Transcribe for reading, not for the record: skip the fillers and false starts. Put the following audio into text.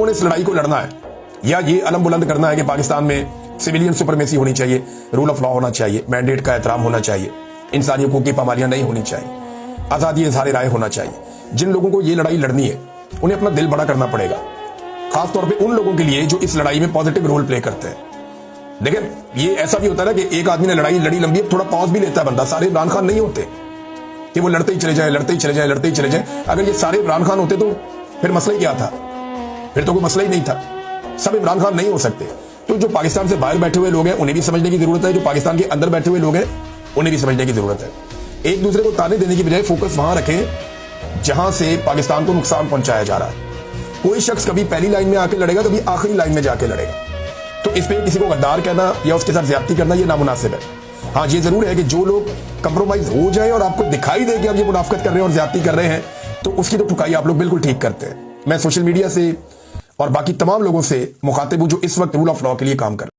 लोगों ने इस लड़ाई को लड़ना है या ये अलम बुलंद करना है कि पाकिस्तान में सिविलियन सुपरमेसी होनी चाहिए, रूल ऑफ लॉ होना चाहिए, मैंडेट का एहतराम होना चाहिए, इंसानी हकूक की पामालियां नहीं होनी चाहिए, आज़ादी इज़हार राय होना चाहिए, जिन लोगों को ये लड़ाई लड़नी है उन्हें अपना दिल बड़ा करना पड़ेगा, खासतौर पर उन लोगों के लिए जो इस लड़ाई में पॉजिटिव रोल प्ले करते हैं। देखिए, ये ऐसा भी होता है ना कि एक आदमी ने लड़ाई लड़ी लंबी, थोड़ा पॉज भी लेता है बंदा। सारे इमरान खान नहीं होते कि वो लड़ते ही चले जाए, लड़ते ही चले जाए, लड़ते ही चले जाए। अगर ये सारे इमरान खान होते तो फिर मसला ही क्या था? फिर तो कोई मसला ही नहीं था। सब इमरान खान नहीं हो सकते। तो जो पाकिस्तान से बाहर बैठे हुए लोग हैं उन्हें भी समझने की जरूरत है, जो पाकिस्तान के अंदर बैठे हुए लोग हैं उन्हें भी समझने की जरूरत है। एक दूसरे को ताने देने की बजाय फोकस वहां रखें जहां से पाकिस्तान को नुकसान पहुंचाया जा रहा है। कोई शख्स कभी पहली लाइन में आके लड़ेगा, कभी आखिरी लाइन में जाके लड़ेगा। तो इस पे किसी को गद्दार कहना या उसके साथ ज्यादती करना ये नामुनासिब है। हाँ, ये जरूर है कि जो लोग कंप्रोमाइज हो जाए और आपको दिखाई दे कि आप ये मुनाफिकत कर रहे हैं और ज्यादती कर रहे हैं, तो उसकी तो ठुकाई आप लोग बिल्कुल ठीक करते हैं। मैं सोशल मीडिया से और बाकी तमाम लोगों से मुखातिब हूं जो इस वक्त रूल ऑफ लॉ के लिए काम कर रहे हैं।